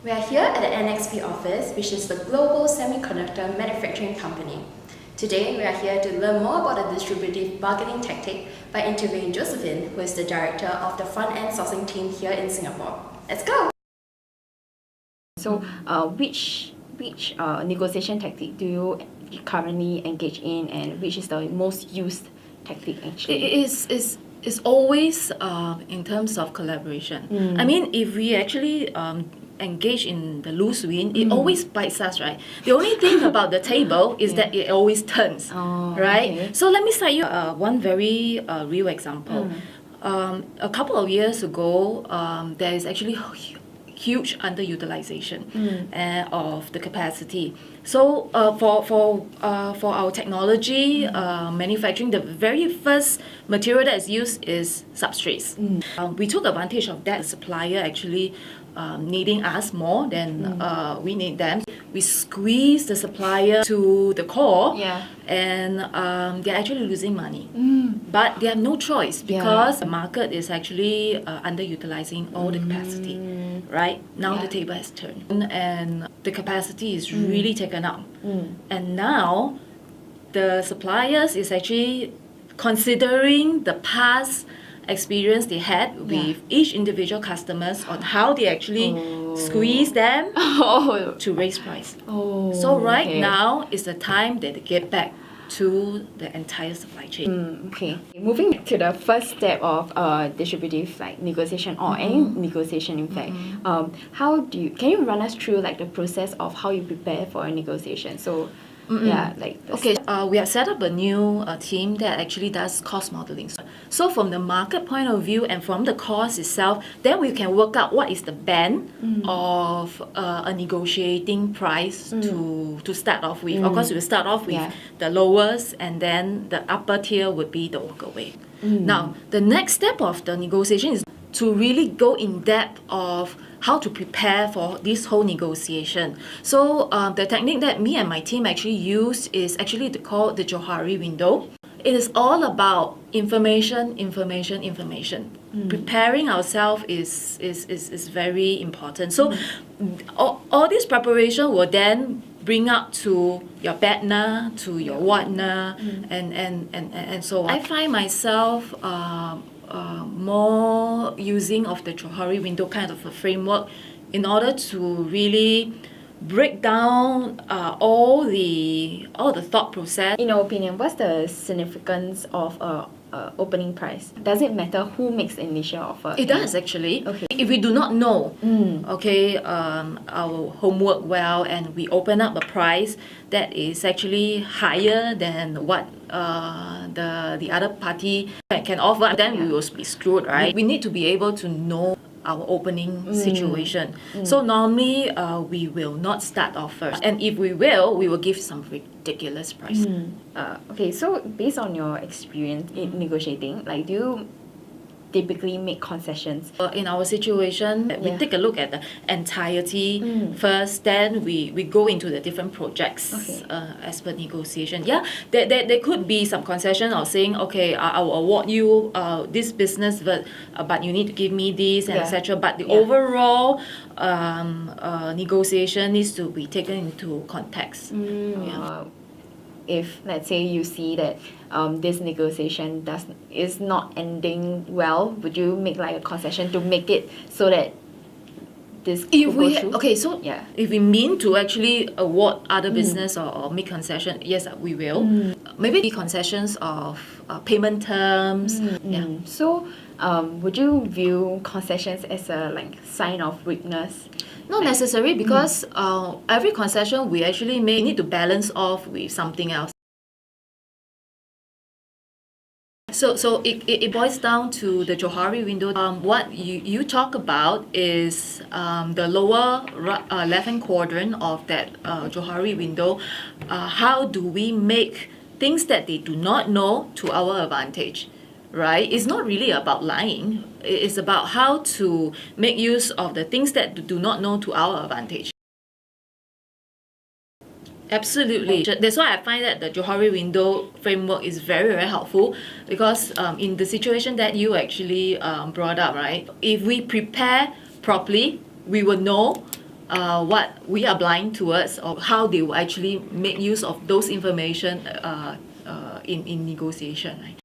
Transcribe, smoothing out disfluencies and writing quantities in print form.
We are here at the NXP office, which is the global semiconductor manufacturing company. Today, we are here to learn more about the distributive bargaining tactic by interviewing Josephine, who is the director of the front-end sourcing team here in Singapore. Let's go! So, which negotiation tactic do you currently engage in, and which is the most used tactic actually? It's always in terms of collaboration. I mean, if we actually engage in the loose win, it always bites us, right? The only thing about the table is that it always turns, right? Okay. So let me cite you one very real example. A couple of years ago, there is actually huge underutilization of the capacity. So for our technology manufacturing, the very first material that is used is substrates. We took advantage of that. The supplier actually needing us more than we need them. We squeeze the supplier to the core, and they're actually losing money. But they have no choice because the market is actually underutilizing all the capacity. Right? Now the table has turned and the capacity is really taken up. And now the suppliers is actually considering the past experience they had with each individual customers on how they actually squeeze them to raise price. So now is the time that they get back to the entire supply chain. Okay. Moving back to the first step of distributive negotiation or any negotiation in fact, can you run us through the process of how you prepare for a negotiation? So we have set up a new team that actually does cost modeling. So from the market point of view and from the cost itself, then we can work out what is the band of a negotiating price to start off with. Of course, we will start off with the lowest, and then the upper tier would be the walkaway. Now, the next step of the negotiation is to really go in depth of how to prepare for this whole negotiation. So the technique that me and my team actually use is actually called the Johari window. It is all about information. Preparing ourselves is very important. So all this preparation will then bring up to your BATNA, to your WATNA, and so on. I find myself more using of the Johari window kind of a framework in order to really break down all the thought process. In your opinion, what's the significance of opening price? Does it matter who makes the initial offer? It does actually. Okay. If we do not know, our homework well, and we open up a price that is actually higher than what the other party can offer, then we will be screwed, right? We need to be able to know our opening situation. So normally we will not start off first, and if we will give some ridiculous price. Okay, so based on your experience in negotiating, do you typically make concessions? In our situation, we take a look at the entirety first, then we go into the different projects as per negotiation. There could be some concession of saying, okay, I will award you this business, but you need to give me this, and etc. But the overall negotiation needs to be taken into context. If let's say you see that this negotiation is not ending well, would you make a concession to make it so that this if we mean to actually award other business or make concession, yes, we will. Maybe the concessions of payment terms. So would you view concessions as a sign of weakness? Not necessary, because every concession we actually need to balance off with something else. So it boils down to the Johari window. What you talk about is the lower left-hand quadrant of that Johari window. How do we make things that they do not know to our advantage? Right? It's not really about lying. It's about how to make use of the things that do not know to our advantage. Absolutely. That's why I find that the Johari window framework is very, very helpful, because in the situation that you actually brought up, right? If we prepare properly, we will know what we are blind towards, or how they will actually make use of those information in negotiation. Right?